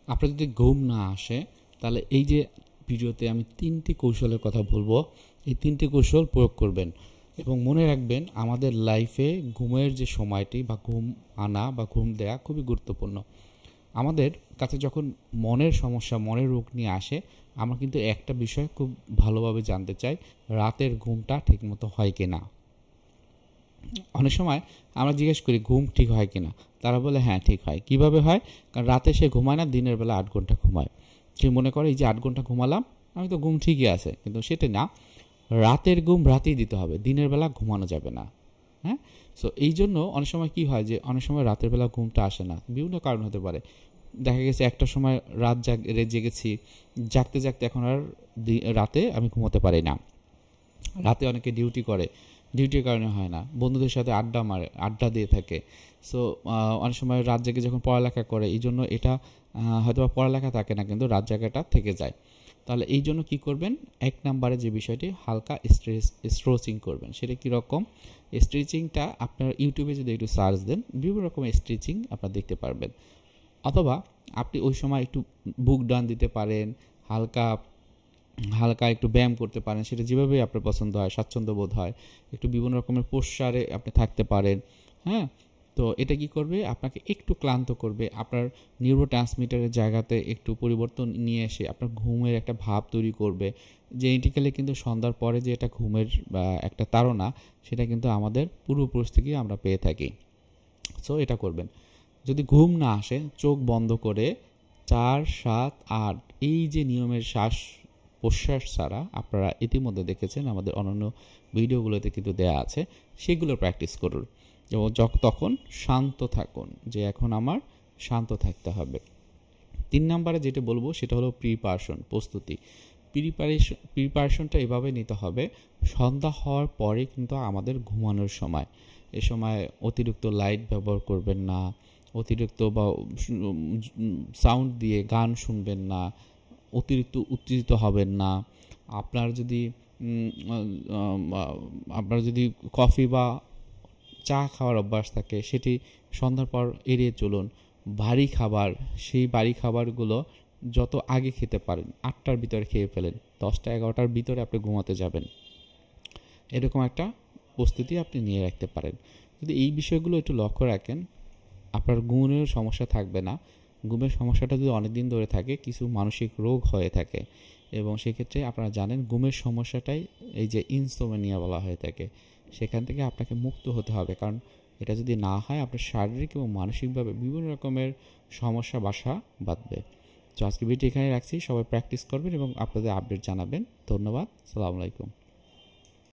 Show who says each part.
Speaker 1: আপনার যদি ঘুম না আসে তাহলে এই যে ভিডিওতে আমি 3টি কৌশলের কথা বলবো, এই 3টি কৌশল প্রয়োগ করবেন এবং মনে রাখবেন আমাদের লাইফে ঘুমের যে সময়টি বা ঘুম আনা বা ঘুম দেয়া খুবই গুরুত্বপূর্ণ। আমাদের কাছে যখন মনের সমস্যা, মনের রোগ নিয়ে আসে, আমরা কিন্তু একটা বিষয় খুব ভালোভাবে জানতে চাই, রাতের ঘুমটা ঠিকমতো হয় কিনা। অনেক সময় আমরা জিজ্ঞেস করি ঘুম ঠিক হয় কিনা, তারা বলে হ্যাঁ ঠিক হয়। কিভাবে হয়? কারণ রাতে সে ঘুমায় না, দিনের বেলা 8 ঘন্টা ঘুমায়। সে মনে করে এই যে 8 ঘন্টা ঘুমালাম, আমি তো ঘুম ঠিকই আছে, কিন্তু সেটা না। রাতের ঘুম রাতেই দিতে হবে, দিনের বেলা ঘুমানো যাবে না। হ্যাঁ, সো এই জন্য অনেক সময় কি হয় যে অনেক সময় রাতের বেলা ঘুমটা আসে না, বিভিন্ন কারণ হতে পারে। দেখা গেছে একটা সময় রাত জেগেছি, জাগতে জাগতে এখন আর রাতে আমি ঘুমোতে পারি না। রাতে অনেকে ডিউটি করে, ডিউটির কারণে হয় না। বন্ধুদের সাথে আড্ডা দিয়ে থাকে। সো অনেক সময় রাত জেগে যখন পড়ালেখা করে, এই জন্য এটা হয়তো পড়ালেখা থাকে না, কিন্তু রাত জায়গাটা থেকে যায়। তাহলে এই জন্য কী করবেন, 1 নম্বরে যে বিষয়টি, হালকা স্ট্রেচিং করবেন। সেটা কীরকম? স্ট্রেচিংটা আপনার ইউটিউবে যদি একটু সার্চ দেন, বিভিন্ন রকমের স্ট্রেচিং আপনারা দেখতে পারবেন। অথবা আপনি ওই সময় একটু বুক ডান দিতে পারেন, হালকা হালকা একটু ব্যায়াম করতে পারেন, সেটা যেভাবে আপনার পছন্দ হয়, স্বাচ্ছন্দ্য বোধ হয়। একটু বিভিন্ন রকমের পোশ্চারে আপনি থাকতে পারেন। হ্যাঁ, তো এটা কি করবে, আপনাকে একটু ক্লান্ত করবে, আপনার নিউরোট্রান্সমিটারের জায়গাতে একটু পরিবর্তন নিয়ে এসে আপনার ঘুমের একটা ভাব তৈরি করবে। জেনেটিক্যালি কিন্তু সন্ধ্যার পরে যে এটা ঘুমের একটা তাড়না, সেটা কিন্তু আমাদের পূর্বপুরুষ থেকেই আমরা পেয়ে থাকি। সো এটা করবেন। যদি ঘুম না আসে, চোখ বন্ধ করে 4, 7, 8 এই যে নিয়মের শ্বাস প্রশ্বাস ছাড়া, আপনারা ইতিমধ্যে দেখেছেন আমাদের অন্যান্য ভিডিওগুলোতে কিন্তু দেয়া আছে, সেগুলো প্র্যাকটিস করুন এবং তখন শান্ত থাকুন, যে এখন আমার শান্ত থাকতে হবে। 3 নম্বরে যেটা বলবো সেটা হলো প্রিপারেশন, প্রস্তুতি। প্রিপারেশনটা এভাবে নিতে হবে, সন্ধ্যা হওয়ার পরে কিন্তু আমাদের ঘুমানোর সময়। এ সময় অতিরিক্ত লাইট ব্যবহার করবেন না, অতিরিক্ত বা সাউন্ড দিয়ে গান শুনবেন না, অতিরিক্ত উত্তেজিত হবেন না। আপনার যদি আপনার যদি কফি বা চা খাওয়ার অভ্যাস থাকে, সেটি সন্ধ্যার পর এড়িয়ে চলুন। ভারী খাবার, সেই ভারী খাবারগুলো যত আগে খেতে পারেন, 8টার ভিতরে খেয়ে ফেলেন, 10টা 11টার ভিতরে আপনি ঘুমাতে যাবেন। এরকম একটা প্রস্তুতি আপনি নিয়ে রাখতে পারেন। যদি এই বিষয়গুলো একটু লক্ষ্য রাখেন, আপনার ঘুমের সমস্যা থাকবে না। ঘুমের সমস্যাটা যদি অনেকদিন ধরে থাকে, কিছু মানসিক রোগ হয়ে থাকে, এবং সেক্ষেত্রে আপনারা জানেন ঘুমের সমস্যাটাই এই যে ইনসোমনিয়া বলা হয়ে থাকে, সেখান থেকে আপনাকে মুক্ত হতে হবে। কারণ এটা যদি না হয়, আপনার শারীরিক এবং মানসিকভাবে বিভিন্ন রকমের সমস্যা বাসা বাঁধবে। তো আজকে ভিডিও এখানে রাখছি, সবাই প্র্যাকটিস করবেন এবং আপনাদের আপডেট জানাবেন। ধন্যবাদ, আসসালামু আলাইকুম।